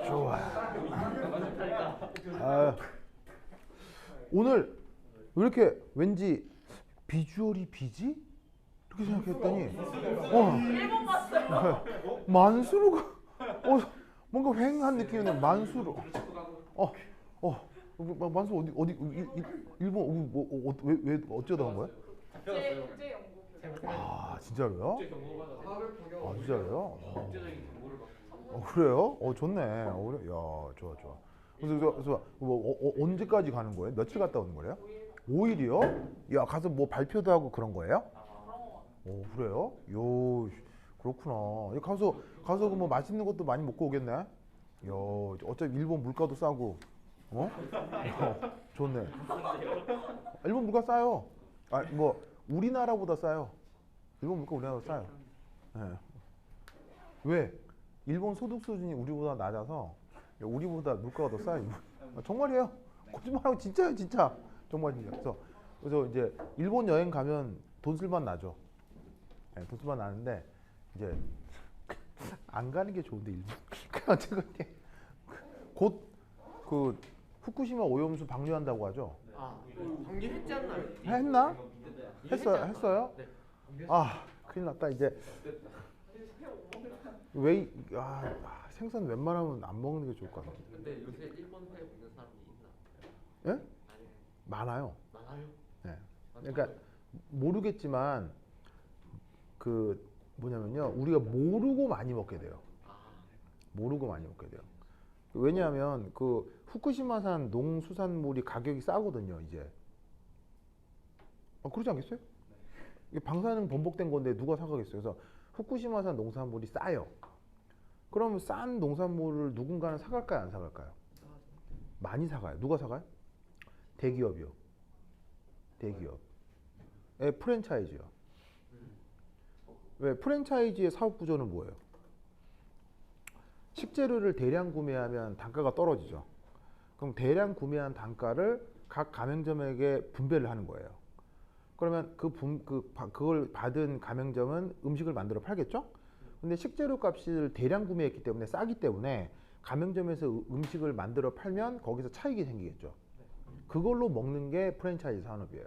좋아. 아, 오늘 왜 이렇게 왠지 비주얼이 비지? 이렇게 생각했더니 일본 봤어요. 만수르가 뭔가 휑한 느낌인데 만수르 만수 어디 일본 왜 어쩌다 온 거야? 국제 연구. 아 진짜로요? 아 진짜로요? 국제적인 정보를 받고 그래요? 좋네. 그래? 야 좋아. 그래서 언제까지 가는 거예요? 며칠 갔다 오는 거예요? 5일이요? 야 가서 뭐 발표도 하고 그런 거예요? 그래요? 요 그렇구나. 가서 그 뭐 맛있는 것도 많이 먹고 오겠네. 야 어차피 일본 물가도 싸고 좋네. 일본 물가 싸요. 뭐 우리나라보다 싸요. 일본 물가 우리나라보다 싸요. 네. 왜? 일본 소득 수준이 우리보다 낮아서 우리보다 물가가 더 싸요. 정말이에요. 거짓말하고 진짜예요, 진짜. 정말 진짜. 그래서 이제 일본 여행 가면 돈 쓸만 나죠. 네, 돈 쓸만 나는데 이제 안 가는 게 좋은데 일본. 어쨌든 곧 그 후쿠시마 오염수 방류한다고 하죠. 방류했지 않나요? 했나? 했어요? 네. 큰일 났다 이제. 생선 웬만하면 안 먹는 게 좋을 것 같아. 근데 요새 일본 회 먹는 사람이 있나? 예? 아니, 많아요. 많아요? 네. 그러니까 모르겠지만 그 뭐냐면요, 우리가 모르고 많이 먹게 돼요. 모르고 많이 먹게 돼요. 왜냐하면 그 후쿠시마산 농수산물이 가격이 싸거든요, 이제. 그렇지 않겠어요? 이게 방사능 번복된 건데 누가 사가겠어요? 그래서 후쿠시마산 농산물이 싸요. 그러면 싼 농산물을 누군가는 사갈까요, 안 사갈까요? 많이 사가요. 누가 사가요? 대기업이요. 대기업. 프랜차이즈요. 왜? 프랜차이즈의 사업 구조는 뭐예요? 식재료를 대량 구매하면 단가가 떨어지죠. 그럼 대량 구매한 단가를 각 가맹점에게 분배를 하는 거예요. 그러면 그걸 받은 가맹점은 음식을 만들어 팔겠죠? 근데 식재료 값을 대량 구매했기 때문에 싸기 때문에 가맹점에서 음식을 만들어 팔면 거기서 차익이 생기겠죠. 그걸로 먹는 게 프랜차이즈 산업이에요.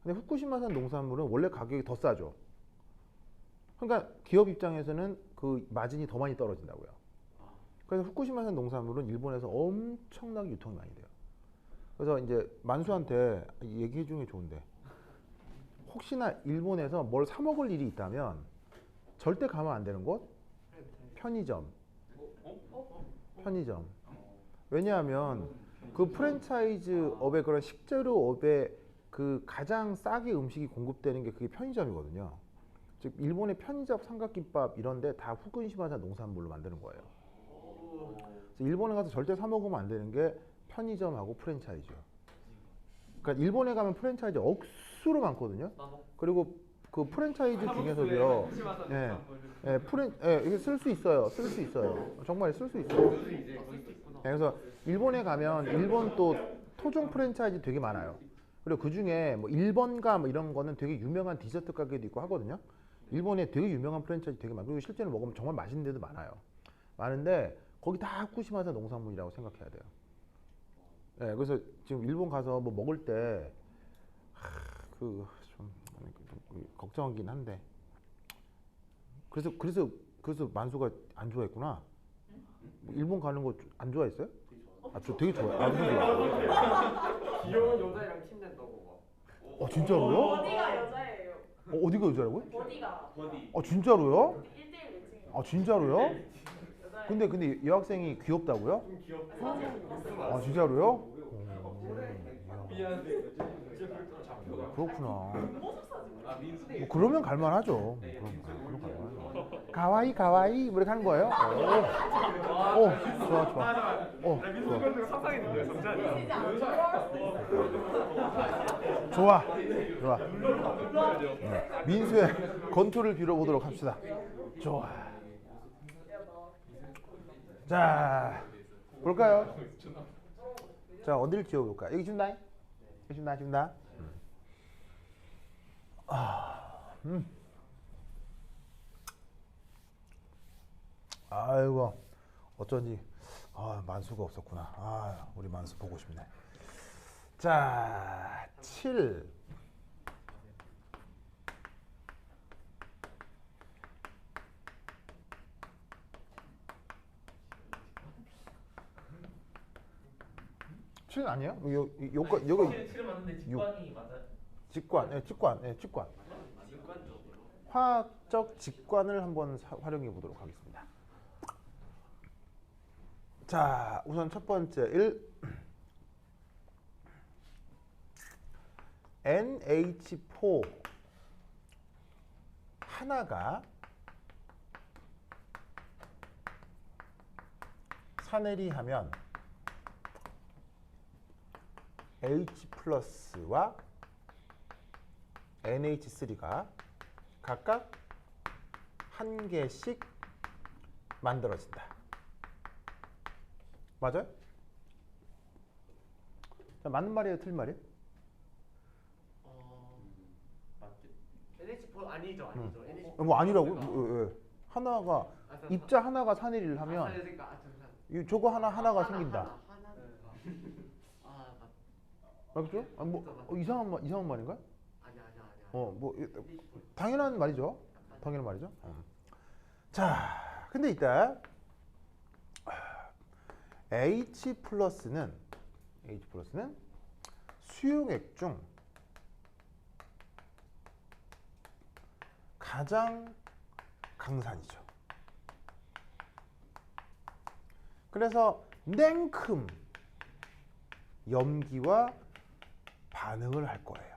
근데 후쿠시마산 농산물은 원래 가격이 더 싸죠. 그러니까 기업 입장에서는 그 마진이 더 많이 떨어진다고요. 그래서 후쿠시마산 농산물은 일본에서 엄청나게 유통이 많이 돼요. 그래서 이제 만수한테 얘기해 주는 게 좋은데, 혹시나 일본에서 뭘 사 먹을 일이 있다면 절대 가면 안 되는 곳? 편의점. 편의점. 왜냐하면 그 프랜차이즈 업의 그런 식재료 업에 그 가장 싸게 음식이 공급되는 게 그게 편의점이거든요. 즉 일본의 편의점 삼각김밥 이런데 다 후쿠시마산 농산물로 만드는 거예요. 그래서 일본에 가서 절대 사 먹으면 안 되는 게 편의점하고 프랜차이즈요. 그러니까 일본에 가면 프랜차이즈 억수로 많거든요. 그리고 그 프랜차이즈 중에서도요. 이게 쓸 수 있어요. 쓸 수 있어요. 정말 쓸 수 있어요. 그래서 일본에 가면 일본 또 토종 프랜차이즈 되게 많아요. 그리고 그 중에 뭐 1번가 뭐 이런 거는 되게 유명한 디저트 가게도 있고 하거든요. 일본에 되게 유명한 프랜차이즈 되게 많고, 그리고 실제로 먹으면 정말 맛있는 데도 많아요. 많은데 거기 다 후쿠시마산 농산물이라고 생각해야 돼요. 그래서 지금 일본 가서 뭐 먹을 때 좀 걱정이긴 한데, 그래서 만수가 안 좋아했구나. 일본 가는 거 안 좋아했어요? 저 되게 좋아요. 무슨 소리야? 귀여운 여자애랑 팀 낸다고 막. 진짜로요? 버디가 여자예요. 어디가 여자라고요? 버디가. 진짜로요? 1대1 매칭. 진짜로요? 여자예요. 근데 여학생이 귀엽다고요? 좀 귀엽다. 진짜로요? 미안해. 그렇구나. 모습 사진. 뭐 그러면 갈만하죠. 그럼 갈만하죠. 가와이 가와이 뭐 이렇게 하는 거예요? 좋아. 민수 상상했는 거예요, 좋아. 민수의 건투를 빌어보도록 합시다. 좋아. 자, 볼까요? 자, 어디를 지워볼까? 여기 준다. 아이고 어쩐지 만수가 없었구나. 우리 만수 보고 싶네. 자, 7. 칠 아니에요? 요거 칠은 맞는데 직관이 맞아요. 직관. 화학적 직관을 한번 활용해 보도록 하겠습니다. 자, 우선 첫 번째 1. NH4 하나가 산해리하면 H 플러스와 NH3가 각각 한 개씩 만들어진다. 맞아요? 자, 맞는 말이에요, 틀린 말이에요? 맞지? NH4 아니죠. NH4 뭐 아니라고? 왜? 하나가 입자 하나가 산해리를 하면 저거 하나가 생긴다. 맞죠? 뭐 이상한 말인가요? 아니야. 뭐 당연한 말이죠. 당연한 말이죠. 자, 근데 이따 H 플러스는 수용액 중 가장 강산이죠. 그래서 냉큼 염기와 반응을 할 거예요.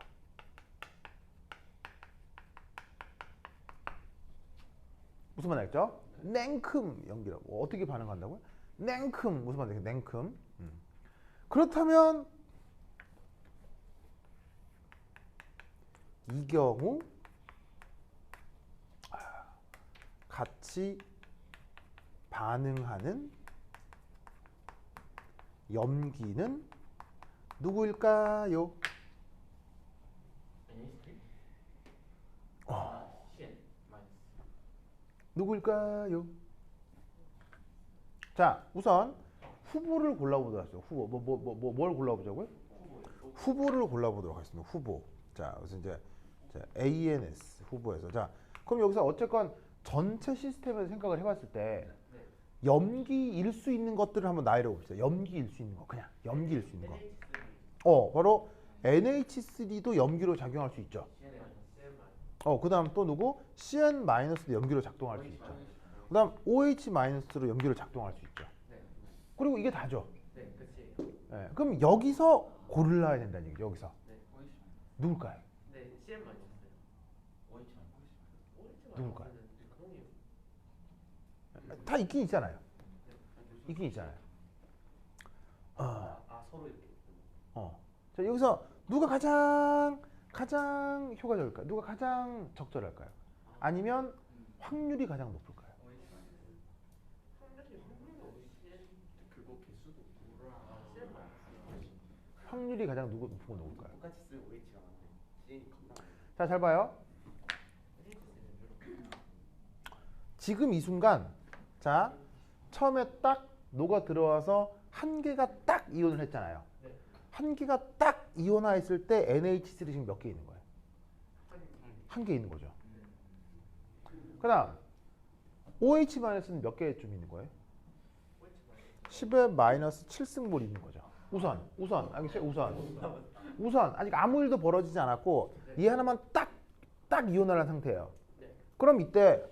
무슨 말 알겠죠? 냉큼 염기라고. 어떻게 반응한다고요? 냉큼. 무슨 말이에요? 냉큼. 그렇다면 이 경우 같이 반응하는 염기는 누구일까요? NH3? CN 마이너스. 누구일까요? 자, 우선 후보를 골라보도록 하죠. 후보. 뭘 골라보자고요? 후보를 골라보도록 하겠습니다. 후보. 자, 그래서 이제 ANS 후보에서. 자, 그럼 여기서 어쨌건 전체 시스템에서 생각을 해봤을 때 염기일 수 있는 것들을 한번 나열해 봅시다. 염기일 수 있는 거. 그냥 염기일 수 있는 거. 바로 NH3도 염기로 작용할 수 있죠. 그 다음 또 누구? CN-도 염기로 작동할 수 있죠. 그 다음 OH-로 염기로 작동할 수 있죠. 그리고 이게 다죠. 네, 그치. 네, 그럼 여기서 고르려야 된다는 얘기죠. 여기서. 네, 누굴까요? 네, CM 많이 쳤어요. 누굴까요? 다 있긴 있잖아요. 있긴 있잖아요. 서로 이렇게. 자, 여기서 누가 가장 효과적일까요? 누가 가장 적절할까요? 아니면 확률이 가장 높을까요? 그거 개수도 확률이 가장 높은 건 누굴까요? 똑같이 쓰고 OH가 많은데 CN이 겁나 많아요. 자, 잘 봐요. 지금 이 순간, 자, 처음에 딱 녹아 들어와서 한 개가 딱 이온을 했잖아요. 한 개가 딱 이온화했을 때 NH3 지금 몇 개 있는 거예요? 한 개 있는 거죠. 그다음 OH-는 몇 개쯤 있는 거예요? 10의 마이너스 7승몰 있는 거죠. 우선 알겠어요? 우선 아직 아무 일도 벌어지지 않았고 얘 하나만 딱 이온화한 상태예요. 그럼 이때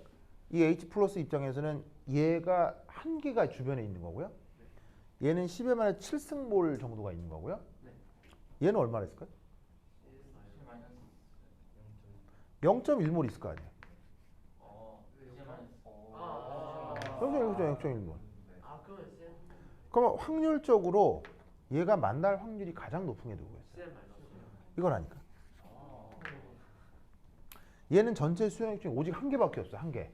이 H 플러스 입장에서는 얘가 한 개가 주변에 있는 거고요. 얘는 10의 마이너스 7승몰 정도가 있는 거고요. 얘는 얼마나 있을까요? 0.1몰 있을 거 아니에요. 0.1몰. 그러면 CM 그러면 확률적으로 얘가 만날 확률이 가장 높은 게 누구였어요? CM 마이너스. 이거라니까. 얘는 전체 수용액 중에 오직 한 개밖에 없어요. 한 개.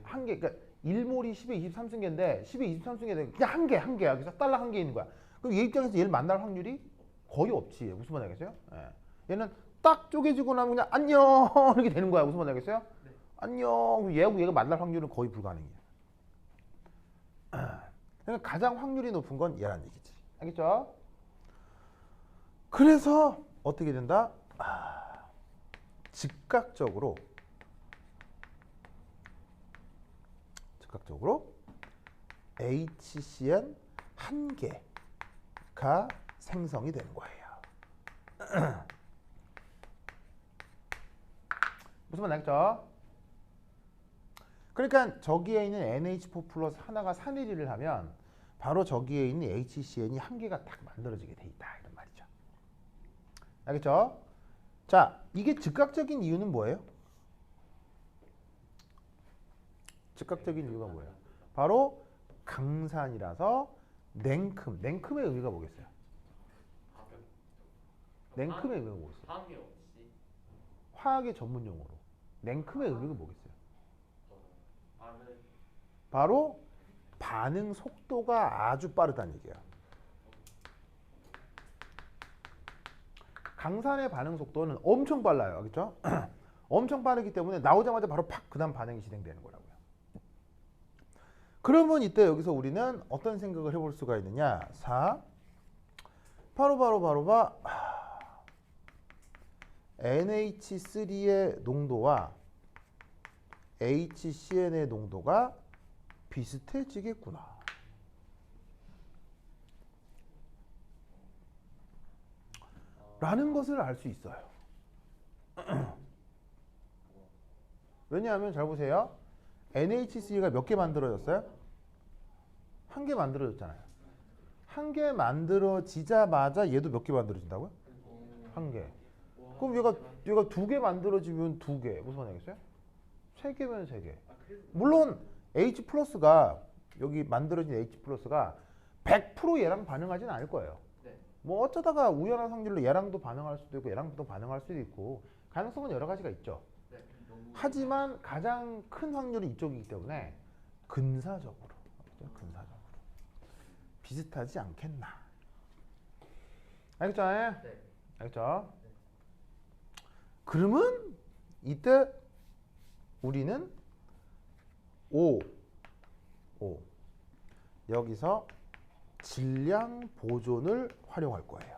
한 개. 그러니까 1몰이 10의 23승계인데 10의 23승계인데 그냥 한 개야. 그래서 딸랑 한 개 있는 거야. 그럼 얘 입장에서 얘를 만날 확률이 거의 없지. 무슨 말 알겠어요? 얘는 딱 쪼개지고 나면 그냥 안녕 이렇게 되는 거야. 무슨 말 알겠어요? 안녕. 얘하고 얘가 만날 확률은 거의 불가능이에요. 그러니까 가장 확률이 높은 건 얘란 얘기지. 알겠죠? 그래서 어떻게 된다? 즉각적으로 HCN 한 개가 생성이 되는 거예요. 무슨 말 알겠죠? 그러니까 저기에 있는 NH4 플러스 하나가 산일이를 하면 바로 저기에 있는 HCN이 한 개가 딱 만들어지게 돼 있다 이런 말이죠. 알겠죠? 자, 이게 즉각적인 이유는 뭐예요? 즉각적인 이유가 뭐예요? 바로 강산이라서 냉큼의 의미가 뭐겠어요? 냉큼의 의미가 뭐겠어요? 화학이 없이 화학의 전문 용어로 냉큼의 의미가 뭐겠어요? 반을 바로 반응 속도가 아주 빠르다는 얘기야. 강산의 반응 속도는 엄청 빨라요. 알겠죠? 엄청 빠르기 때문에 나오자마자 바로 팍 그다음 반응이 진행되는 거라고요. 그러면 이때 여기서 우리는 어떤 생각을 해볼 수가 있느냐? 바로 NH3의 농도와 HCN의 농도가 비슷해지겠구나. 라는 것을 알 수 있어요. 왜냐하면 잘 보세요. NH3가 몇 개 만들어졌어요? 한 개 만들어졌잖아요. 한 개 만들어지자마자 얘도 몇 개 만들어진다고요? 한 개. 그럼 얘가 두 개 만들어지면 두 개. 무슨 말이겠어요? 세 개면 세 개. 물론 H 플러스가 여기 만들어진 H 플러스가 100% 얘랑 반응하지는 않을 거예요. 네. 뭐 어쩌다가 우연한 확률로 얘랑도 반응할 수도 있고 얘랑도 반응할 수도 있고 가능성은 여러 가지가 있죠. 네. 하지만 가장 큰 확률이 이쪽이기 때문에 근사적으로 비슷하지 않겠나. 알겠죠? 네. 알겠죠? 그러면 이때 우리는 O 여기서 질량 보존을 활용할 거예요.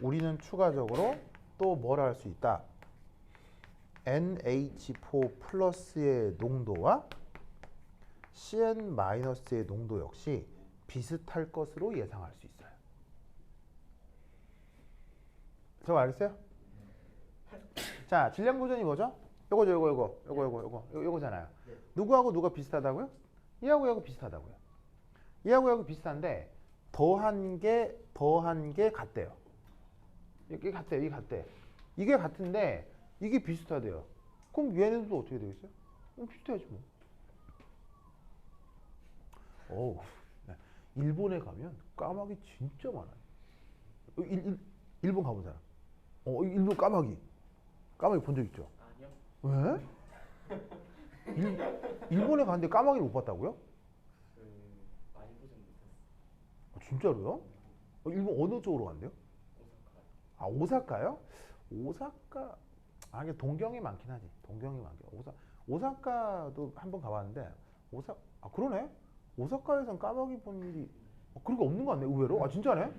우리는 추가적으로 또 뭘 할 수 있다? NH4 플러스의 농도와 CN 마이너스의 농도 역시 비슷할 것으로 예상할 수 있어요. 저거 알겠어요? 자, 질량 보존이 뭐죠? 요거잖아요. 네. 누구하고 누가 비슷하다고요? 얘하고 비슷하다고요. 얘하고 비슷한데 더한 게 같대요. 이게 같대. 이게 같은데 이게 비슷하대요. 그럼 얘네들도 어떻게 되겠어요? 비슷해야지 뭐. 어우, 일본에 가면 까마귀 진짜 많아요. 일본 가본 사람. 일본 까마귀 본 적 있죠? 아니요. 왜? 일본에 갔는데 까마귀를 못 봤다고요? 많이 보진 못했어요. 진짜로요? 일본 어느 쪽으로 간대요? 오사카. 오사카요? 오사카 이게 동경이 많긴 하지. 오사카도 한번 가봤는데 그러네. 오사카에선 까마귀 본 일이 그렇게 없는 거 같네. 의외로. 진짜네.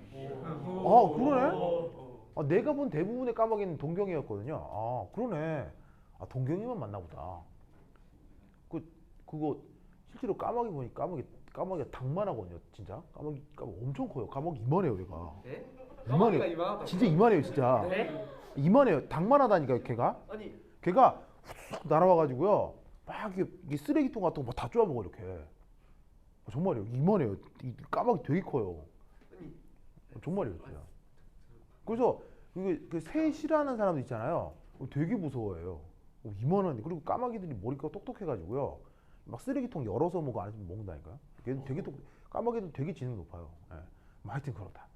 그러네. 내가 본 대부분의 까마귀는 동경이었거든요. 그러네. 동경이만 맞나 보다. 그거 실제로 까마귀 보니 까마귀가 닭만하거든요. 진짜 까마귀 엄청 커요. 까마귀 이만해요 얘가. 네? 이만해요. 이만하다고? 진짜 이만해요 진짜. 네? 이만해요. 닭만하다니까요 걔가. 아니 걔가 훅 날아와가지고요. 막 이게 쓰레기통 같은 거 막 다 쪼아먹어 이렇게. 정말이에요. 이만해요. 이 까마귀 되게 커요. 아니 정말이에요 진짜. 그래서 이게 그 새 싫어하는 사람도 있잖아요. 되게 무서워해요. 이만한데. 그리고 까마귀들이 머리가 똑똑해가지고요. 막 쓰레기통 열어서 뭐가 안에서 먹는다니까요. 걔는 되게 까마귀도 되게 지능 높아요. 예. 하여튼 그렇다.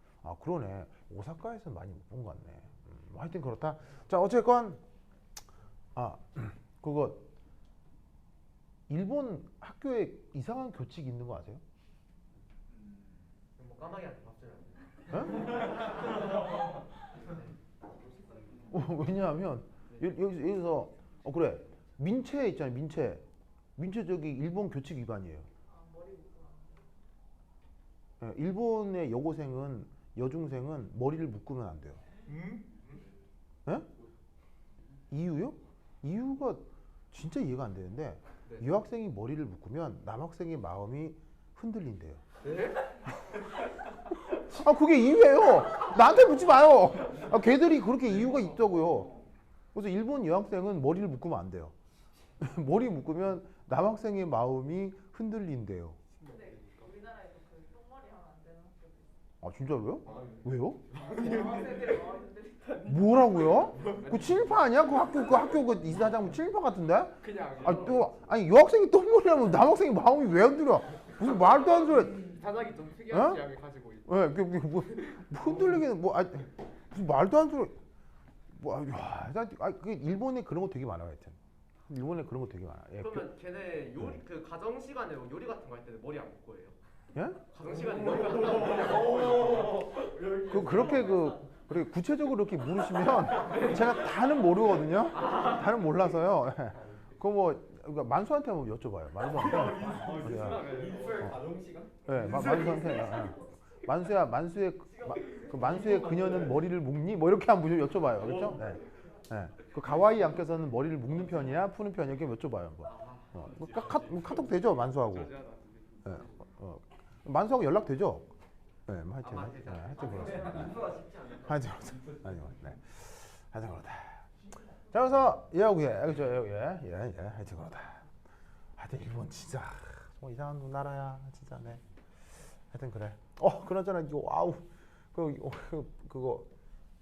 그러네. 오사카에서 많이 못 본 것 같네. 하여튼 그렇다. 자, 어쨌건 그거 일본 학교에 이상한 교칙이 있는 거 아세요? 뭐 까마귀한테 밥 줘야 돼. 왜냐하면 네. 여기서 그래 민채 있잖아요. 민채 저기 일본 교칙 위반이에요. 아, 머리 묶으면 안 돼요? 예, 일본의 여중생은 머리를 묶으면 안 돼요. 예? 이유요? 이유가 진짜 이해가 안 되는데 네. 여학생이 머리를 묶으면 남학생의 마음이 흔들린대요. 아 그게 이유예요. 나한테 묻지 마요. 아, 걔들이 그렇게 이유가 있다고요. 그래서 일본 여학생은 머리를 묶으면 안 돼요. 머리 묶으면 남학생의 마음이 흔들린대요. 근데 우리나라에도 그 똥머리 하면 안 되는 학교도 있어요. 아 진짜로요? 왜요? 여학생들이 마음이 흔들린다. 뭐라고요? 그 친일파 아니야? 그 학교 그 이사장 친일파 같은데? 그냥 아니 여학생이 똥머리라면 남학생이 마음이 왜 흔들려? 무슨 말도 안 되는 사장이 좀 특이한 어? 취향을 가지고 있. 왜? 뭐 흔들리기는 무슨 말도 안 되는 그 일본에 그런 거 되게 많아요. 하여튼 일본에 그런 거 되게 많아. 예, 그러면 걔네 요리 그 가정 시간에 요리 같은 거 할 때는 머리 안 묶고 해요? 예? 가정 시간에 요리 같은 거 머리 안 묶고 해요? 그렇게 그렇게 구체적으로 이렇게 물으시면 제가 다는 모르거든요. 다는 몰라서요. 그러니까 만수한테 한번 여쭤봐요. 만수한테. 인설 가정 시간? 네, 만수한테. 만수의 그녀는 머리를 묶니? 뭐 이렇게 한번 여쭤봐요. 그렇죠? 네. 네. 그 가와이 양께서는 머리를 묶는 편이야, 푸는 편이야? 이렇게 여쭤봐요. 카톡 되죠, 만수하고. 네. 만수하고 연락 되죠? 네, 하여튼 그렇습니다. 하여튼 그렇다. 자, 그래서 얘하고 그죠? 하여튼 그렇다. 하여튼 일본 진짜 뭐 이상한 나라야, 진짜. 네. 하여튼 그래. 그나저나 이거 와우. 그거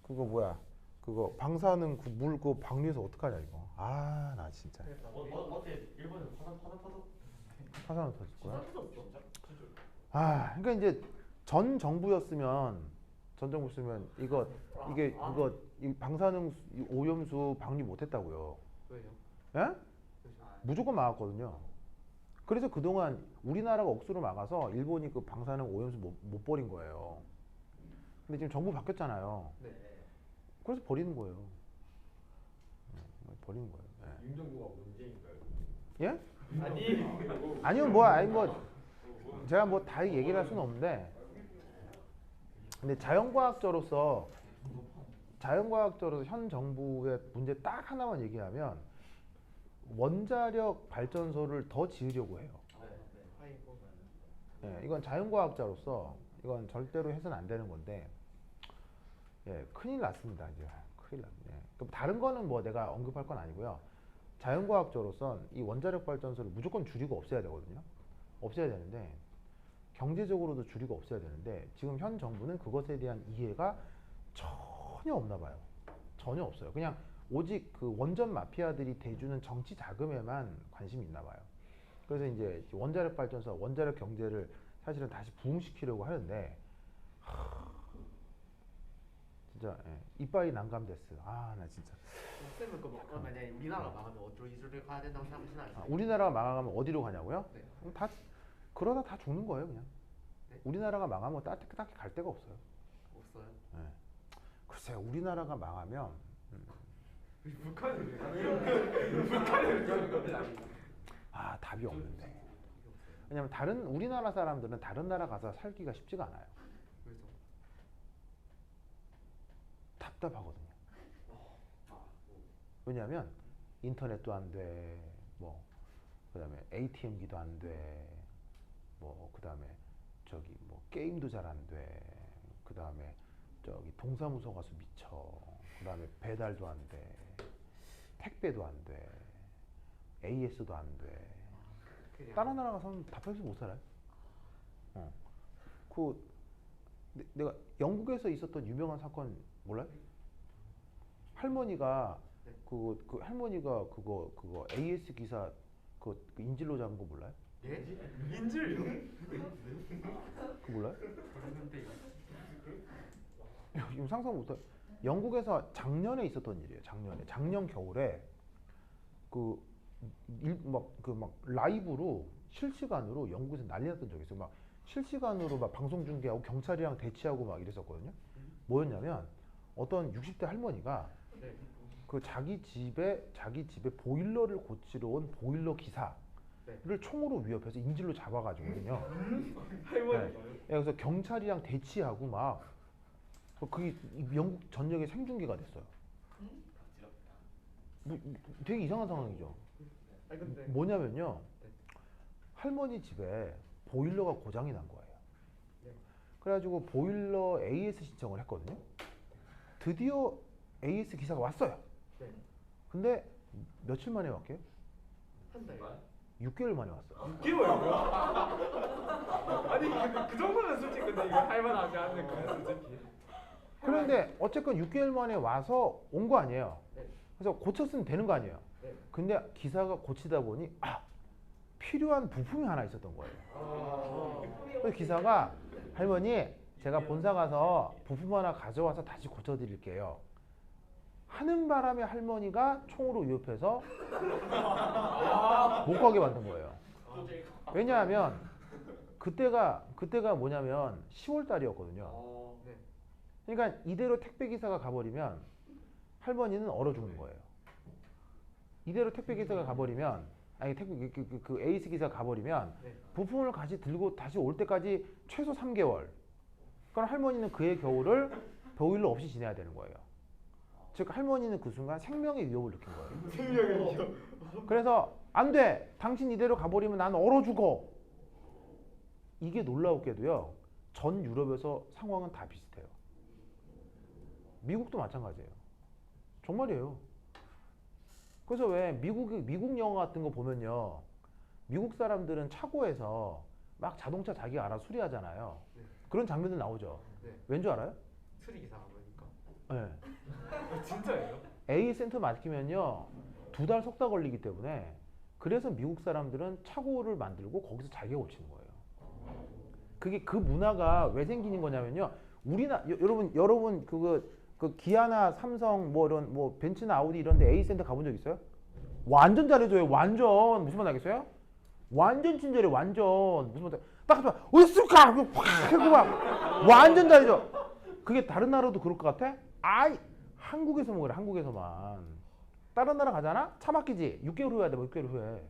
뭐야? 그거 방사능 물 방류해서 어떡하냐 이거. 아, 나 진짜. 어때 일본에서 화산 터졌? 화산은 터질 거야. 그러니까 이제 전 정부였으면 이 방사능 오염수 방류 못했다고요. 왜요? 예? 무조건 막았거든요. 그래서 그동안 우리나라가 억수로 막아서 일본이 그 방사능 오염수 못 버린 거예요. 근데 지금 정부 바뀌었잖아요. 네. 그래서 버리는 거예요. 버리는 거예요. 예. 윤정부가 문제인가요? 예? 아니. 아니요, 제가 뭐 다 얘기를 할 수는 없는데, 근데 자연과학자로서 현 정부의 문제 딱 하나만 얘기하면 원자력 발전소를 더 지으려고 해요. 예, 이건 자연과학자로서 이건 절대로 해서는 안 되는 건데, 예, 큰일 났습니다. 이제 큰일 났네. 그럼 다른 거는 뭐 내가 언급할 건 아니고요. 자연과학자로선 이 원자력 발전소를 무조건 줄이고 없애야 되거든요. 없애야 되는데 경제적으로도 줄이고 없애야 되는데 지금 현 정부는 그것에 대한 이해가 전혀 없나 봐요. 전혀 없어요. 그냥 오직 그 원전 마피아들이 대주는 정치 자금에만 관심이 있나 봐요. 그래서 이제 원자력 발전소, 원자력 경제를 사실은 다시 부흥시키려고 하는데 진짜 이빠이 난감됐어. 나 진짜. 쌤은 만약에 우리나라가 망하면 어디로 이주를 가야 된다고 생각하시나요? 우리나라가 망하면 어디로 가냐고요? 네. 그럼 그러다 다 죽는 거예요, 그냥. 네? 우리나라가 망하면 딱히 갈 데가 없어요. 없어요. 글쎄요, 우리나라가 망하면 북한은 답이 없는데. 왜냐면 우리나라 사람들은 다른 나라 가서 살기가 쉽지가 않아요. 그래서 답답하거든요. 왜냐하면 인터넷도 안 돼, 뭐 그다음에 ATM기도 안 돼, 뭐 그다음에 뭐 게임도 잘 안 돼, 그다음에 동사무소 가서 미쳐, 그다음에 배달도 안 돼, 택배도 안 돼, AS도 안 돼. 다른 나라 가서는 답답해서 못 살아요. 내가 영국에서 있었던 유명한 사건 몰라요? 할머니가 할머니가 그거 AS 기사 그 인질로 잡은 거 몰라요? 예? 인질요? 그 몰라요? 모르는데 지금 상상 못해. 영국에서 작년에 있었던 일이에요. 작년 겨울에 막 라이브로 실시간으로 영국에서 난리 났던 적이 있어요. 막 실시간으로 막 방송 중계하고 경찰이랑 대치하고 막 이랬었거든요. 뭐였냐면 어떤 60대 할머니가 네. 그 자기 집에 보일러를 고치러 온 보일러 기사를 총으로 위협해서 인질로 잡아가지고요. 할머니. 그래서 경찰이랑 대치하고 막 그게 영국 전역의 생중계가 됐어요. 되게 이상한 상황이죠. 아니 근데 뭐냐면요, 할머니 집에 보일러가 고장이 난 거예요. 그래가지고 보일러 AS 신청을 했거든요. 드디어 AS 기사가 왔어요. 네. 근데 며칠 만에 왔게요? 한 달. 6개월 만에 왔어요. 6개월이요? 아니 근데 그 정도면 솔직히 근데 이거 할만하지 않을까요, 솔직히? 그런데 어쨌건 6개월 만에 와서 온 거 아니에요. 네. 그래서 고쳤으면 되는 거 아니에요. 네. 근데 기사가 고치다 보니 필요한 부품이 하나 있었던 거예요. 그래서 기사가 할머니 제가 본사 가서 부품 하나 가져와서 다시 고쳐드릴게요 하는 바람에 할머니가 총으로 위협해서 못 가게 만든 거예요. 왜냐하면 그때가 뭐냐면 10월 달이었거든요. 네. 그러니까 이대로 택배 기사가 가버리면 할머니는 얼어 죽는 거예요. 이대로 택배 기사가 가버리면 아니 택배 그 에이스 기사가 가버리면 네. 부품을 같이 들고 다시 올 때까지 최소 3개월. 그럼 할머니는 그의 겨울을 보일러 없이 지내야 되는 거예요. 즉 할머니는 그 순간 생명의 위협을 느낀 거예요. 생명의 위협. 그래서 안 돼. 당신 이대로 가버리면 난 얼어 죽어. 이게 놀라웠게도요. 전 유럽에서 상황은 다 비슷해요. 미국도 마찬가지예요. 정말이에요. 그래서 왜 미국 영화 같은 거 보면요. 미국 사람들은 차고에서 막 자동차 자기가 알아서 수리하잖아요. 네. 그런 장면들 나오죠. 네. 왠 줄 알아요? 수리 기사가 보니까. 네. 진짜예요? A 센터 맡기면요 2달 석 달 걸리기 때문에 그래서 미국 사람들은 차고를 만들고 거기서 자기가 고치는 거예요. 그게 그 문화가 왜 생기는 거냐면요. 여러분 그 기아나 삼성 뭐 이런 뭐 벤츠나 아우디 이런데 A 센터 가본 적 있어요? 완전 잘해줘요. 완전 무슨 말 알겠어요? 완전 친절해. 완전 무슨 말 딱 하면 어딨을까? 확 하고 막 완전 잘해줘. 그게 다른 나라도 그럴 것 같아? 아이 한국에서만 그래. 한국에서만. 다른 나라 가잖아? 차 막히지? 6개월 후에 해야 돼. 뭐 6개월 후에.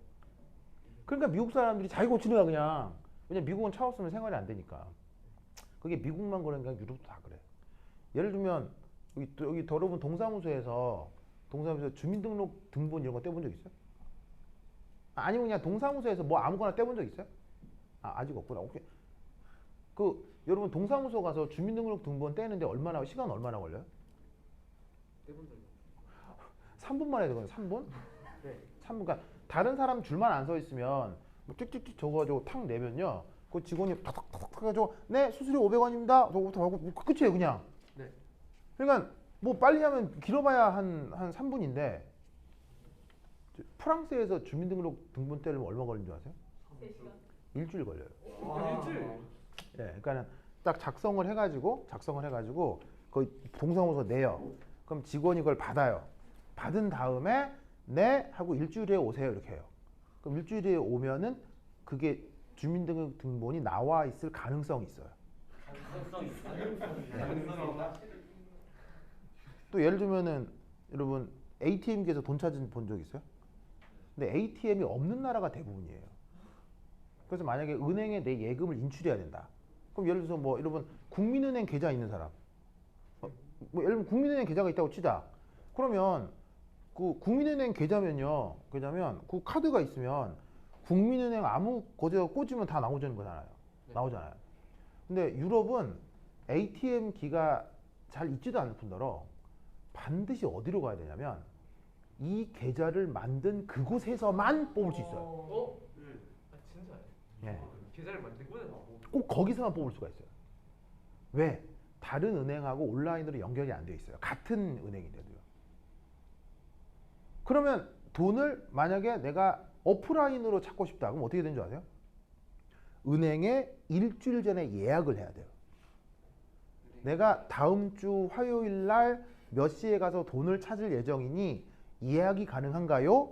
그러니까 미국 사람들이 자기 고치는 거야 그냥. 왜냐면 미국은 차 없으면 생활이 안 되니까. 그게 미국만 그런 게 아니라 유럽도 다 그래. 예를 들면 여기 여러분 동사무소에서 주민등록 등본 이런 거 떼본 적 있어요? 아니면 그냥 동사무소에서 뭐 아무거나 떼본 적 있어요? 아직 없구나. 오케이. 여러분 동사무소 가서 주민등록 등본 떼는데 시간 얼마나 걸려요? 떼본 적이 3분 만에 되거든요. 3분? 네. 3분. 그러니까 다른 사람 줄만 안 서 있으면 뭐 찍찍찍 적어가지고 탁 내면요. 그 직원이 탁탁탁탁 해가지고 네 수수료 500원입니다. 저거부터 하고 끝이에요 그냥. 네. 그러니까 뭐 빨리 하면 길어봐야 한 3분인데 프랑스에서 주민등록 등본 떼려면 얼마 걸리는 줄 아세요? 3시간? 일주일 걸려요. 일주일. 예, 그러니까는 딱 작성을 해가지고 거기 동사무소 내요. 그럼 직원이 그걸 받아요. 받은 다음에 네 하고 일주일에 오세요 이렇게 해요. 그럼 일주일에 오면은 그게 주민등록 등본이 나와 있을 가능성이 있어요. 또 예를 들면은 여러분 ATM기에서 돈 찾은 본 적 있어요? 근데 ATM이 없는 나라가 대부분이에요. 그래서 만약에 은행에 내 예금을 인출해야 된다. 그럼 예를 들어서 뭐 여러분 국민은행 계좌 있는 사람, 뭐 예를 들면 국민은행 계좌가 있다고 치자. 그러면 그 국민은행 계좌면 그 카드가 있으면 국민은행 아무 거기다 꽂으면 다 나오는 거잖아요. 네. 나오잖아요. 근데 유럽은 ATM 기가 잘 있지도 않을 뿐더러 반드시 어디로 가야 되냐면 이 계좌를 만든 그곳에서만 뽑을 수 있어요. 진짜요? 예. 계좌를 만든 거는 꼭 거기서만 뽑을 수가 있어요. 왜? 다른 은행하고 온라인으로 연결이 안 돼 있어요. 같은 은행인데도요. 그러면 돈을 만약에 내가 오프라인으로 찾고 싶다. 그럼 어떻게 되는 줄 아세요? 은행에 일주일 전에 예약을 해야 돼요. 내가 다음 주 화요일 날 몇 시에 가서 돈을 찾을 예정이니 예약이 가능한가요?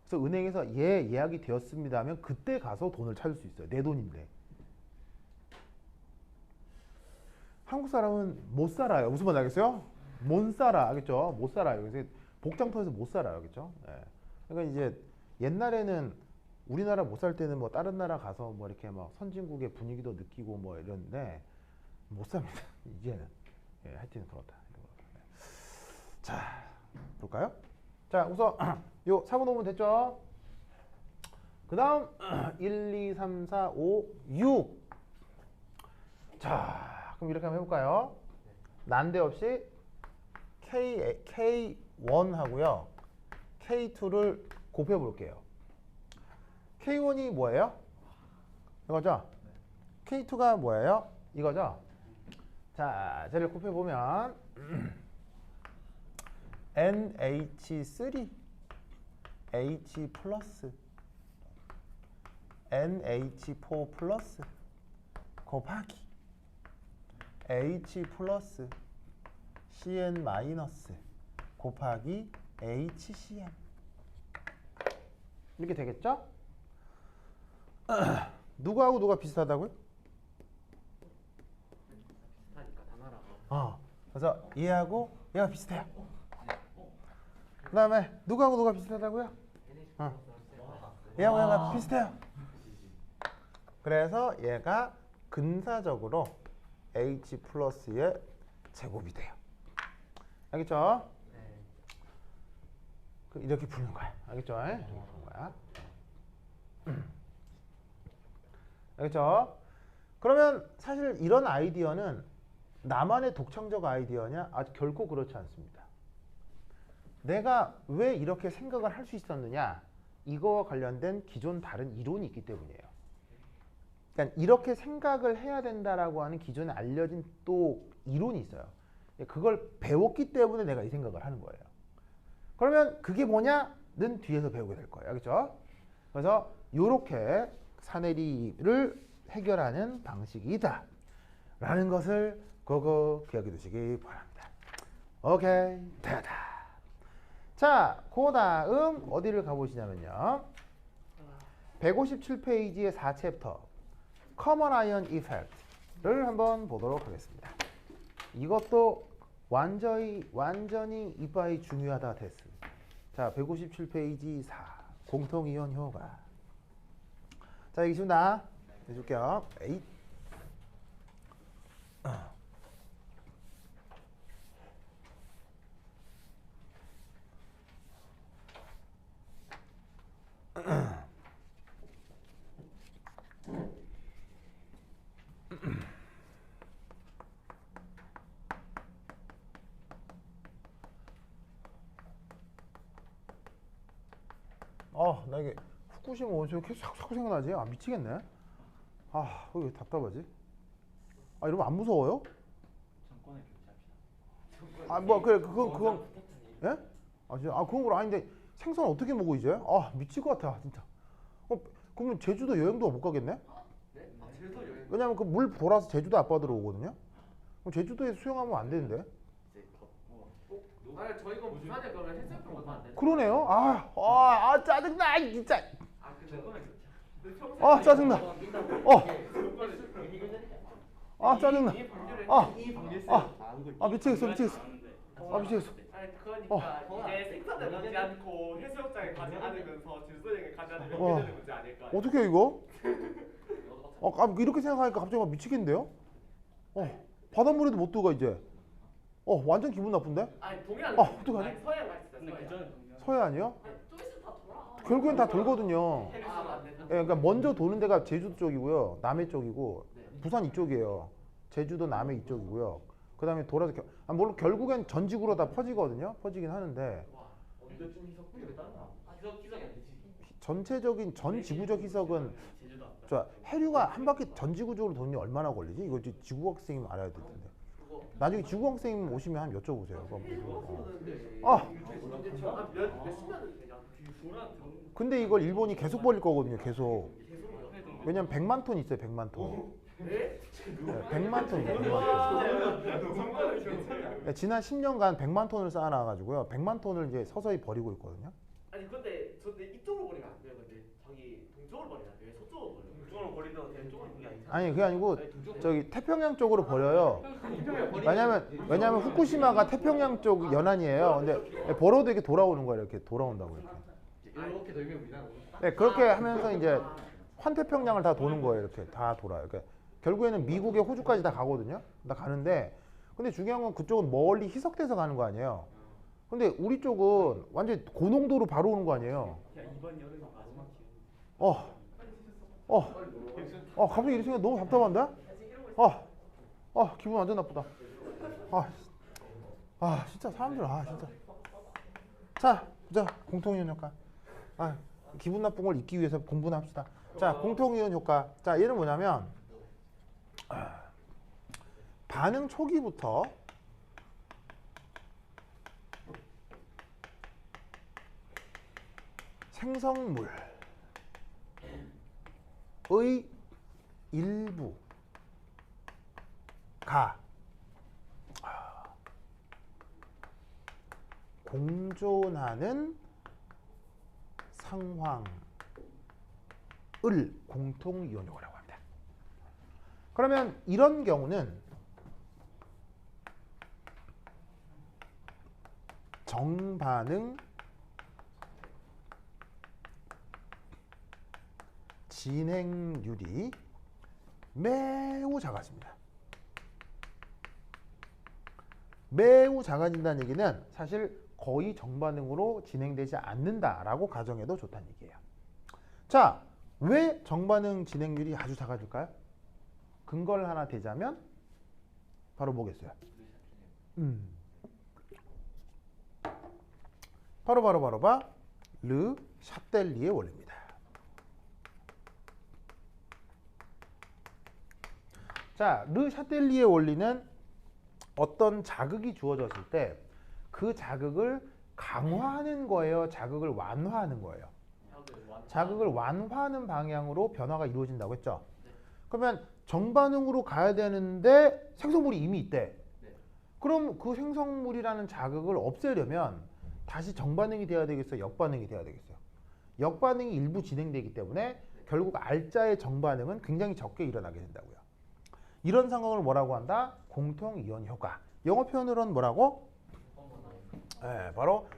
그래서 은행에서 예약이 되었습니다 하면 그때 가서 돈을 찾을 수 있어요. 내 돈인데. 한국 사람은 못 살아요. 무슨 말 알겠어요? 못 살아. 알겠죠? 못 살아요. 그래서 복장터에서 못 살아요, 그렇죠? 예. 그러니까 이제 옛날에는 우리나라 못 살 때는 뭐 다른 나라 가서 뭐 이렇게 막 선진국의 분위기도 느끼고 뭐 이런데 못 삽니다. 이제는 예, 하여튼 그렇다. 자, 볼까요? 자, 우선 요 4분 5분 됐죠? 그 다음 1, 2, 3, 4, 5, 6. 자, 그럼 이렇게 한번 해볼까요? 난데없이 K1 하고요. K2를 곱해 볼게요. K1이 뭐예요? 이거죠? K2가 뭐예요? 이거죠? 자, 쟤를 곱해 보면 NH3 H 플러스 NH4 플러스 곱하기 H 플러스 CN 마이너스 곱하기 HCN 이렇게 되겠죠? 누구하고 누가 비슷하다고요? 비슷하니까 단어라고. 그래서 얘하고 얘가 비슷해요. 그 다음에 누구하고 누가 비슷하다고요? 얘하고 얘가 비슷해요. 그래서 얘가 근사적으로 H 플러스의 제곱이 돼요. 알겠죠? 이렇게 푸는 거야. 알겠죠? 이렇게 푸는 거야. 알겠죠? 그러면 사실 이런 아이디어는 나만의 독창적 아이디어냐? 결코 그렇지 않습니다. 내가 왜 이렇게 생각을 할 수 있었느냐? 이거와 관련된 기존 다른 이론이 있기 때문이에요. 그러니까 이렇게 생각을 해야 된다라고 하는 기존에 알려진 또 이론이 있어요. 그걸 배웠기 때문에 내가 이 생각을 하는 거예요. 그러면 그게 뭐냐는 뒤에서 배우게 될 거예요. 알겠죠? 그래서 이렇게 사내리를 해결하는 방식이다 라는 것을 그거 기억해 두시기 바랍니다. 오케이, 됐다. 자, 그 다음 어디를 가보시냐면요. 157페이지의 4챕터 Common Ion Effect를 한번 보도록 하겠습니다. 이것도 완전히 이빠이 중요하다 테스트. 자, 157페이지 4 공통이온 효과. 자, 여기 있습니다. 해줄게요. 에잇. 나 이게 후쿠시마 원수가 계속 자꾸 생각나지? 미치겠네. 왜 답답하지? 이러면 안 무서워요? 정권을 교체합시다. 그래, 그건, 예? 진짜? 그건 그래. 아닌데, 생선 어떻게 먹어, 이제? 미칠 것 같아, 진짜. 그러면 제주도 여행도 못 가겠네? 네? 제주도 여행. 왜냐면 그 물 돌아서 제주도 앞바다로 오거든요? 그럼 제주도에 수영하면 안 되는데? 아니 저희가 부산에 그러면 해수욕장 가면 안 되나? 그러네요? 짜증나, 진짜. 그 정권을 짜증나. 짜증나. 미치겠어. 미치겠어. 아니 그러니까 이제 생산을 하지 않고 해수욕장에 가지 않으면서 질소여행을 가지 않으면 이게 되는 문제 아닐까? 어떻게 해, 이거? 이렇게 생각하니까 갑자기 막 미치겠는데요? 바닷물에도 못 들어가, 이제. 완전 기분 나쁜데? 아니 동해안. 어떡하지? 아니 서해안 가 있어요. 근데 그 전에 서해안이요? 좀 있으면 다 돌아. 결국엔 다 돌거든요. 맞네. 그러니까 먼저 도는 데가 제주도 쪽이고요, 남해 쪽이고, 네. 부산 이쪽이에요. 제주도 남해 이쪽이고요. 그 다음에 돌아서 물론 결국엔 전직으로 다 퍼지거든요. 퍼지긴 하는데 와 언제쯤 희석 되겠다. 희석이 안 되지. 전체적인 전 지구적 희석은 제주도 앞에. 저 해류가 한 바퀴 전 지구적으로 도는데 얼마나 걸리지? 이거 지구학 선생님 알아야 될 텐데. 나중에 지구학 선생님 오시면 한번 여쭤보세요. 몇십 년은 되냐? 근데 이걸 일본이 계속 벌릴 거거든요. 계속. 왜냐면 100만 톤 있어요. 100만 톤. 네? 100만 톤이에요. 100만 톤. 지난 10년간 100만 톤을 쌓아놔가지고요. 100만 톤을 이제 서서히 버리고 있거든요. 아니 근데 이쪽으로 버리면 안 돼요. 근데 저기 동쪽으로 버리면 안 돼요. 서쪽으로 버려요. 동쪽으로 버리면 되는 쪽으로 버리는 게 아니 그게 아니고 저기 태평양 쪽으로 버려요. 태평양 버리는 왜냐면 후쿠시마가 태평양 쪽 연안이에요. 근데 버려도 이렇게 돌아오는 거예요. 이렇게 돌아온다고 이렇게. 이렇게 돌면 우리나라 오는 네, 그렇게 하면서 이제 환태평양을 다 도는 거예요. 이렇게 다 돌아요. 그러니까 결국에는 미국에 호주까지 다 가거든요. 다 가는데 근데 중요한 건 그쪽은 멀리 희석돼서 가는 거 아니에요. 근데 우리 쪽은 완전 고농도로 바로 오는 거 아니에요. 야 이번 여름이 마지막 기회. 갑자기 이런 생각 너무 답답한데? 기분 완전 나쁘다. 진짜 사람들, 진짜. 자, 보자. 공통이온 효과. 기분 나쁜 걸 잊기 위해서 공부나 합시다. 자, 공통이온 효과. 자, 얘는 뭐냐면, 반응 초기부터 생성물의 일부가 공존하는 상황을 공통이온 효과라고 합니다. 그러면 이런 경우는 정반응 진행률이 매우 작아집니다. 매우 작아진다는 얘기는 사실 거의 정반응으로 진행되지 않는다라고 가정해도 좋다는 얘기예요. 자, 왜 정반응 진행률이 아주 작아질까요? 근거를 하나 대자면 바로 뭐겠어요? 바로 르 샤텔리의 원리입니다. 자, 르 샤텔리의 원리는 어떤 자극이 주어졌을 때 그 자극을 강화하는 거예요? 자극을 완화하는 거예요? 자극을 완화하는 방향으로 변화가 이루어진다고 했죠? 그러면 정반응으로 가야 되는데 생성물이 이미 있대. 그럼 그 생성물이라는 자극을 없애려면 다시 정반응이 돼야 되겠어요? 역반응이 돼야 되겠어요? 역반응이 일부 진행되기 때문에 결국 R자의 정반응은 굉장히 적게 일어나게 된다고요. 이런 상황을 뭐라고 한다? 공통이온 효과. 영어 표현으로는 뭐라고? 바로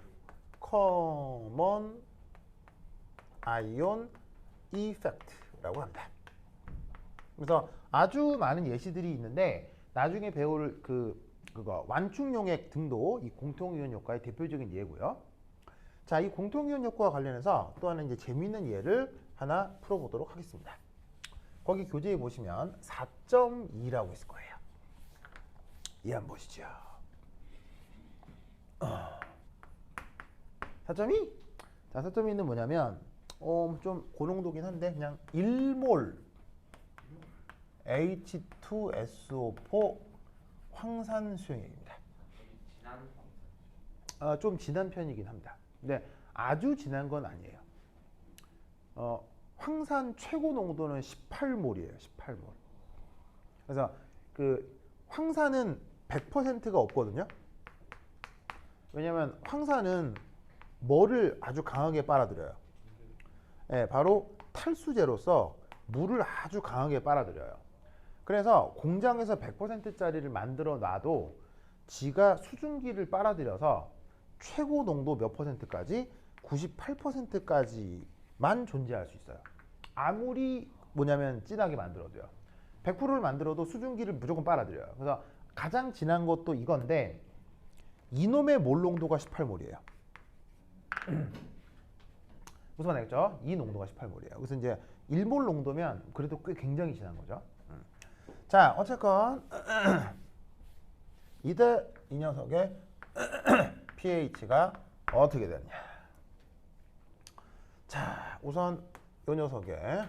Common Ion Effect라고 합니다. 그래서 아주 많은 예시들이 있는데 나중에 배울 그거 완충용액 등도 이 공통이온 효과의 대표적인 예고요. 자, 이 공통이온 효과와 관련해서 또 하나 이제 재미있는 예를 하나 풀어보도록 하겠습니다. 거기 교재에 보시면 4.2라고 있을 거예요. 이 한번 보시죠. 4.2? 자, 4.2는 뭐냐면 좀 고농도긴 한데 그냥 1몰 H2SO4 황산 수용액입니다. 좀 진한 편이긴 합니다. 근데 아주 진한 건 아니에요. 황산 최고 농도는 18몰이에요. 18몰. 그래서 그 황산은 100%가 없거든요. 왜냐하면 황산은 뭐를 아주 강하게 빨아들여요. 바로 탈수제로서 물을 아주 강하게 빨아들여요. 그래서 공장에서 100%짜리를 만들어 놔도 지가 수증기를 빨아들여서 최고 농도 몇 %까지? 98%까지만 존재할 수 있어요. 아무리 뭐냐면 진하게 만들어도요. 100%를 만들어도 수증기를 무조건 빨아들여요. 그래서 가장 진한 것도 이건데 이놈의 몰 농도가 18몰이에요. 무슨 말 알겠죠? 이 농도가 18몰이에요. 그래서 이제 1몰 농도면 그래도 꽤 굉장히 진한 거죠. 자, 어쨌건 이때 이 녀석의 pH가 어떻게 되느냐. 자, 우선 이 녀석의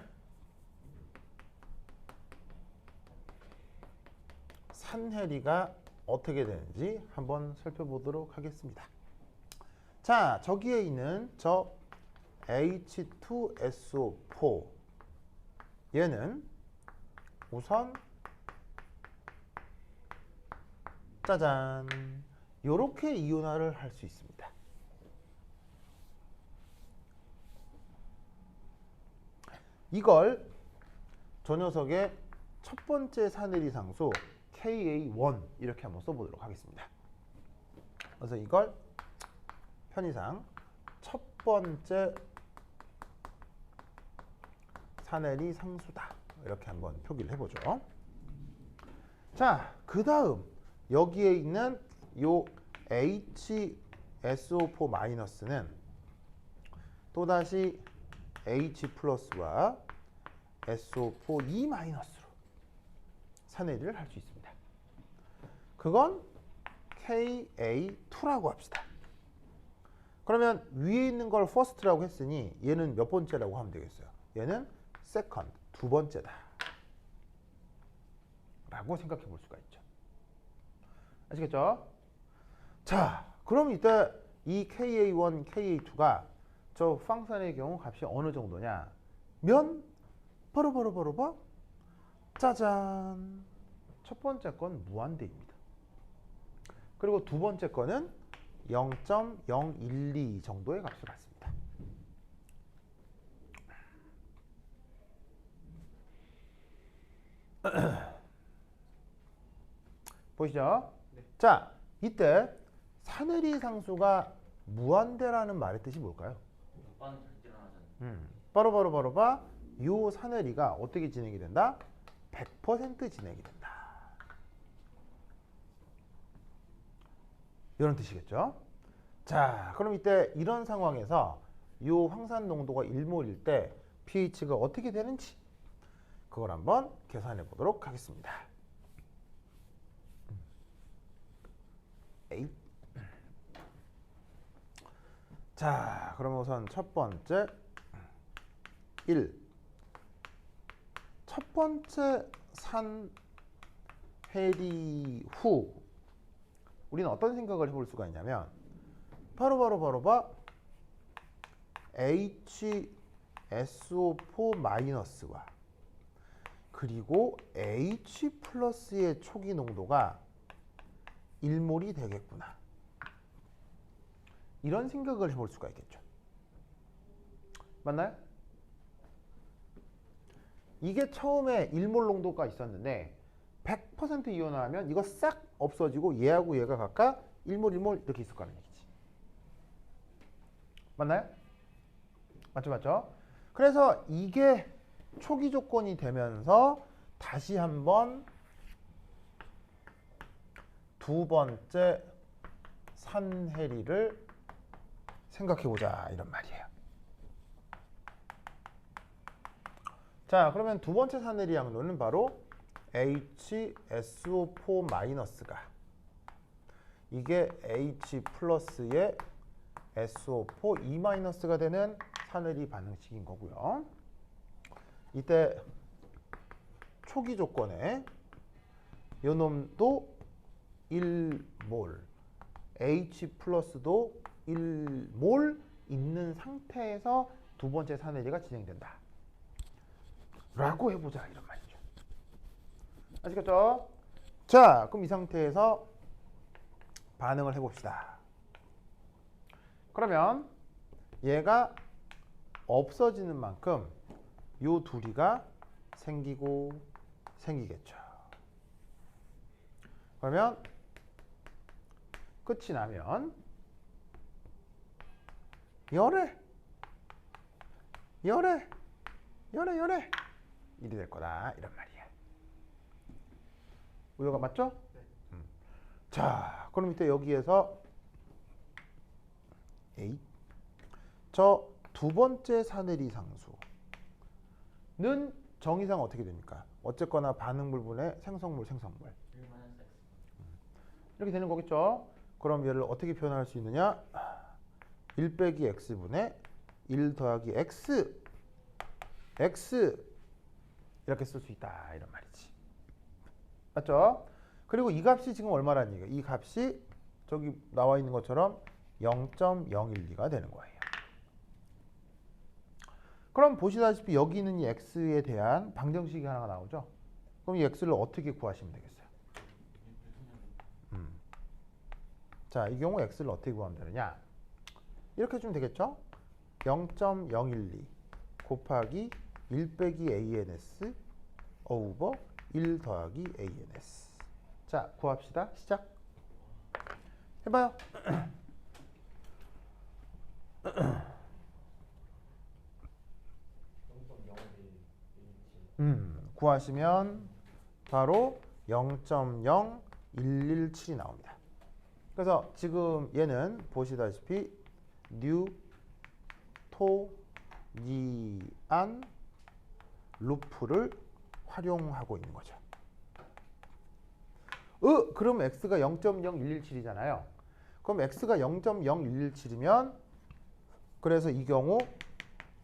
산해리가 어떻게 되는지 한번 살펴보도록 하겠습니다. 자, 저기에 있는 저 H2SO4 얘는 우선 짜잔 요렇게 이온화를 할 수 있습니다. 이걸 저 녀석의 첫 번째 사내리 상수 KA1 이렇게 한번 써보도록 하겠습니다. 그래서 이걸 편의상 첫 번째 사내리 상수다 이렇게 한번 표기를 해보죠. 자, 그 다음 여기에 있는 요 HSO4-는 또다시 H 플러스와 SO4E-로 사내리를 할 수 있습니다. 그건 KA2라고 합시다. 그러면 위에 있는 걸 first라고 했으니 얘는 몇 번째라고 하면 되겠어요? 얘는 second, 두 번째다 라고 생각해 볼 수가 있죠. 아시겠죠? 자, 그럼 이때 이 KA1, KA2가 저 펑션의 경우 값이 어느 정도냐? 면 바로 짜잔! 첫 번째 건 무한대입니다. 그리고 두 번째 거는 0.012 정도의 값을 갖습니다. 보시죠? 네. 자, 이때 사내리 상수가 무한대라는 말의 뜻이 뭘까요? 오빠는 절대 일어나잖아. 바로 봐. 요 사내리가 어떻게 진행이 된다? 100% 진행이 된다. 이런 뜻이겠죠? 자, 그럼 이때 이런 상황에서 요 황산 농도가 1몰일 때 pH가 어떻게 되는지 그걸 한번 계산해 보도록 하겠습니다. 에잇. 자, 그럼 우선 첫 번째 1. 첫 번째 산 해리 후 우리는 어떤 생각을 해볼 수가 있냐면 바로 봐 HSO4-와 그리고 H 플러스의 초기 농도가 1몰이 되겠구나. 이런 생각을 해볼 수가 있겠죠. 맞나요? 이게 처음에 1몰 농도가 있었는데 100% 이온화하면 이거 싹 없어지고 얘하고 얘가 각각 1몰 이렇게 있을 거라는 얘기지. 맞나요? 맞죠? 그래서 이게 초기 조건이 되면서 다시 한번 두 번째 산해리를 생각해보자 이런 말이에요. 자, 그러면 두 번째 산해리 양도는 바로 HSO4-가 이게 H 플러스의 SO4E-가 되는 산해리 반응식인 거고요. 이때 초기 조건에 요 놈도 1몰, H 플러스도 1몰 있는 상태에서 두 번째 산해리가 진행된다. 라고 해보자 이런 말이죠. 아시겠죠? 자, 그럼 이 상태에서 반응을 해봅시다. 그러면 얘가 없어지는 만큼 요 둘이가 생기겠죠. 그러면 끝이 나면 열애 일이 될 거다 이런 말이야. 우효가 맞죠? 네. 자, 그럼 이때 여기에서 저 두 번째 산해리 상수는 정의상 어떻게 됩니까? 어쨌거나 반응 불분의 생성물 1 X. 이렇게 되는 거겠죠? 그럼 얘를 어떻게 표현할 수 있느냐? 1 빼기 x분의 1 더하기 x 이렇게 쓸 수 있다 이런 말이지. 맞죠? 그리고 이 값이 지금 얼마라는 얘기예요? 이 값이 저기 나와 있는 것처럼 0.012가 되는 거예요. 그럼 보시다시피 여기 있는 이 x에 대한 방정식이 하나가 나오죠? 그럼 이 x를 어떻게 구하시면 되겠어요? 자, 이 경우 x를 어떻게 구하면 되느냐? 이렇게 해주면 되겠죠? 0.012 곱하기 1 빼기 ans 오버 1 더하기 ans. 자, 구합시다. 시작. 해봐요. 구하시면 바로 0.0117이 나옵니다. 그래서 지금 얘는 보시다시피 뉴토니안 루프를 활용하고 있는 거죠. 그럼 x가 0.0117이잖아요. 그럼 x가 0.0117이면 그래서 이 경우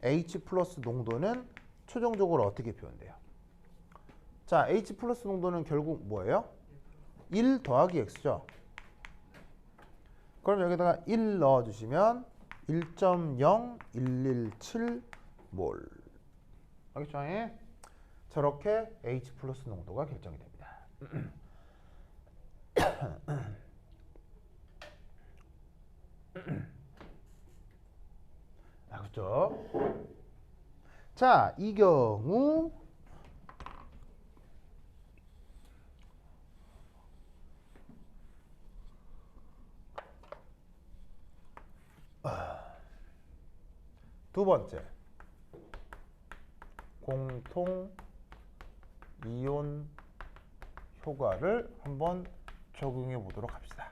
H 플러스 농도는 최종적으로 어떻게 표현돼요? 자, H 플러스 농도는 결국 뭐예요? 1 더하기 x죠. 그럼 여기다가 1 넣어주시면 1.0117몰. 알겠죠? 저렇게 H 플러스 농도가 결정이 됩니다. 그렇죠? 자, 이 경우 두 번째 공통 이온 효과를 한번 적용해 보도록 합시다.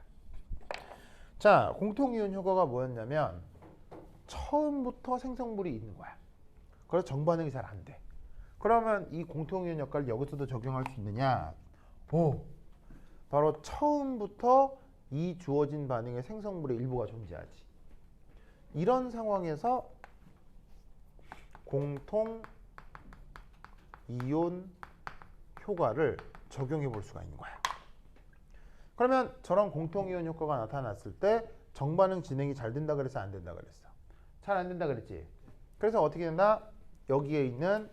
자, 공통 이온 효과가 뭐였냐면 처음부터 생성물이 있는 거야. 그래서 정반응이 잘 안 돼. 그러면 이 공통 이온 효과를 여기서도 적용할 수 있느냐? 바로 처음부터 이 주어진 반응에 생성물의 일부가 존재하지. 이런 상황에서 공통 이온 효과를 적용해 볼 수가 있는 거야. 그러면 저런 공통 이온 효과가 나타났을 때 정반응 진행이 잘 된다 그랬어, 안 된다 그랬어? 잘 안 된다 그랬지. 그래서 어떻게 된다? 여기에 있는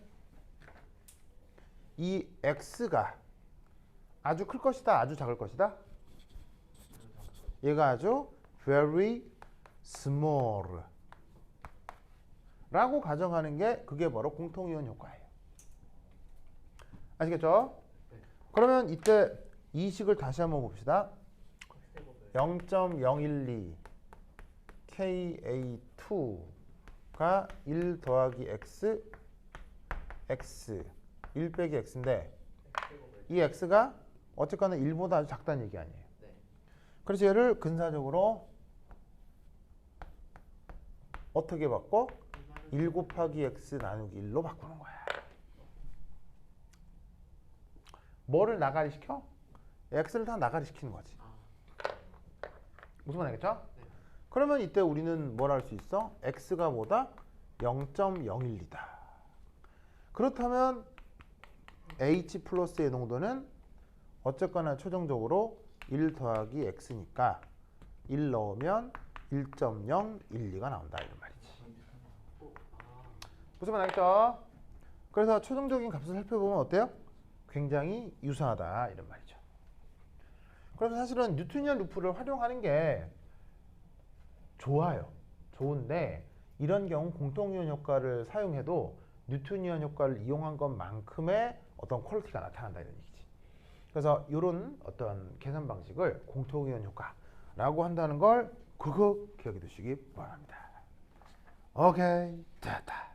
이 x가 아주 클 것이다, 아주 작을 것이다? 얘가 아주 very small 라고 가정하는 게 그게 바로 공통이온 효과예요. 아시겠죠? 그러면 이때 이 식을 다시 한번 봅시다. 0.012 Ka2가 1 더하기 x 1 빼기 x인데 이 x가 어쨌거나 1보다 아주 작다는 얘기 아니에요. 그래서 얘를 근사적으로 어떻게 바꿔? 1 곱하기 x 나누기 1로 바꾸는 거야. 뭐를 나가리 시켜? x를 다 나가리 시키는 거지. 무슨 말 알겠죠? 그러면 이때 우리는 뭘 할 수 있어? x가 뭐다? 0.01이다. 그렇다면 H 플러스의 농도는 어쨌거나 최종적으로 1 더하기 x니까 1 넣으면 1.012가 나온다 이런 말이지. 무슨 말 알겠죠? 그래서 최종적인 값을 살펴보면 어때요? 굉장히 유사하다 이런 말이죠. 그래서 사실은 뉴토니안 루프를 활용하는 게 좋아요. 좋은데 이런 경우 공통이온 효과를 사용해도 뉴토니안 효과를 이용한 것만큼의 어떤 퀄리티가 나타난다 이런 얘기지. 그래서 이런 어떤 계산 방식을 공통이온 효과라고 한다는 걸 그거 기억해 두시기 바랍니다. 오케이, 됐다.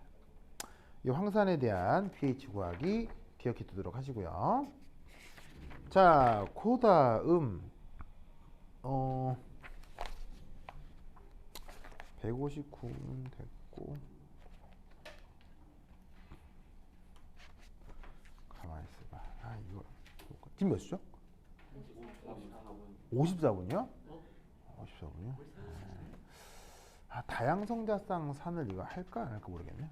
이 황산에 대한 pH 구하기 기억해 두도록 하시고요. 자, 그 다음 159는 됐고 가만히 있어봐. 이거 지금 몇 시죠? 54분이요? 54분이요? 다양성자쌍 산을 이거 할까 안 할까 모르겠네.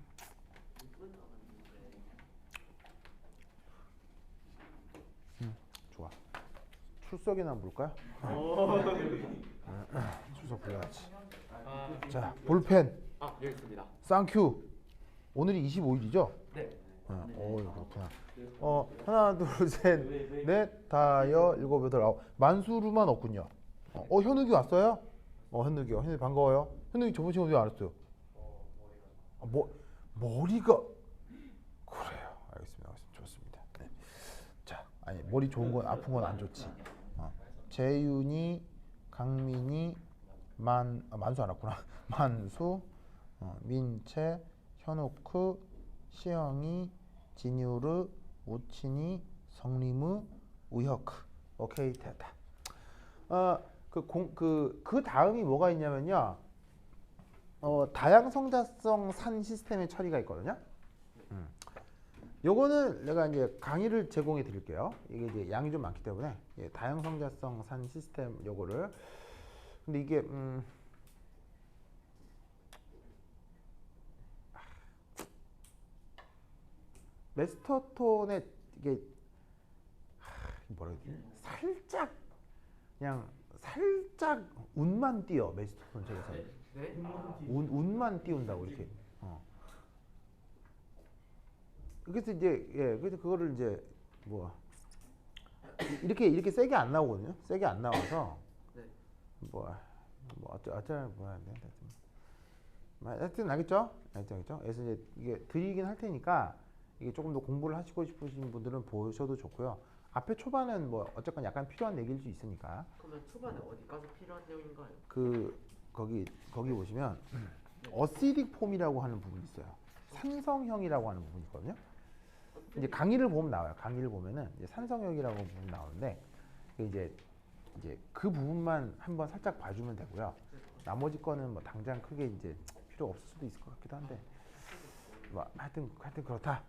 좋아. 출석이나 볼까요? 출석 불러야지. 자, 볼펜. 여기 있습니다. 쌍큐. 오늘이 25일이죠? 네. 그렇구나. 하나, 둘, 셋, 넷, 다여, 일곱, 여덟, 아홉. 만수르만 없군요. 현욱이 왔어요? 현욱이요. 현욱이 반가워요. 현욱이 저번 시간에 왜 안 왔어요? 머리가 그래요. 알겠습니다. 좋습니다. 네. 자, 아니 머리 좋은 건 아픈 건 안 좋지. 재윤이, 강민이, 만수 안 왔구나. 만수, 민채, 현오크, 시영이, 진유르, 우친이, 성리무, 우혁. 오케이 됐다. 그 다음이 뭐가 있냐면요. 다양성자성 산 시스템의 처리가 있거든요. 요거는 내가 이제 강의를 제공해 드릴게요. 이게 이제 양이 좀 많기 때문에 다양성자성 산 시스템 요거를. 근데 이게 메스터톤의 이게 뭐라 해야 되지? 살짝 그냥 살짝 운만 띄어 메스터톤 쪽에서는. 네? 운만 띄운다고 이렇게. 그래서 이제 그래서 그거를 이제 뭐 이렇게 세게 안 나오거든요. 세게 안 나와서 네. 어쩌면 뭐야. 하여튼 알겠죠? 알겠죠? 그래서 이제 이게 드리긴 할 테니까 이게 조금 더 공부를 하시고 싶으신 분들은 보셔도 좋고요. 앞에 초반은 뭐 어쨌건 약간 필요한 얘기일 수 있으니까. 그러면 초반에 어디까지 필요한 내용인가요? 거기 보시면 어시딕 폼이라고 하는 부분이 있어요. 산성형이라고 하는 부분이 있거든요. 이제 강의를 보면 나와요. 강의를 보면은 이제 산성형이라고 부분 나오는데 이제 그 부분만 한번 살짝 봐주면 되고요. 나머지 거는 뭐 당장 크게 이제 필요 없을 수도 있을 것 같기도 한데 뭐 하여튼 그렇다.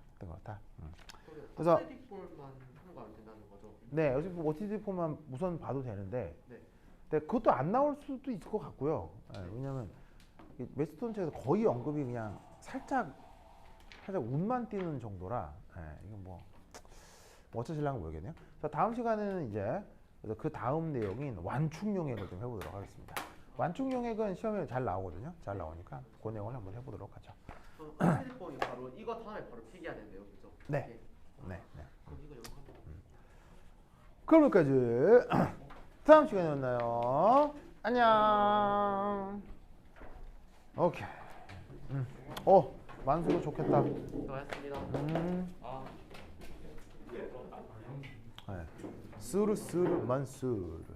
그래서 어시딕 폼만 하는 거 안 된다는 거죠? 네, 어시딕 폼만 우선 봐도 되는데 네. 근데 그것도 안 나올 수도 있을 것 같고요. 왜냐면 메스톤 책에서 거의 언급이 그냥 살짝 운만 띄는 정도라 이건 뭐 어쩌실랑가 모르겠네요. 자, 다음 시간에는 이제 그래서 그 다음 내용인 완충용액을 좀 해보도록 하겠습니다. 완충용액은 시험에 잘 나오거든요. 잘 나오니까 그 내용을 한번 해보도록 하죠. 어시딕 폼이 바로 이거 다음에 바로 필기해야 된대요, 그죠? 네. 네. 그럼 이거 여기 그럼 여기까지. 다음 시간에 만나요. 안녕. 오케이. 만수도 좋겠다. 수고하셨습니다. 네. 스르 만수르.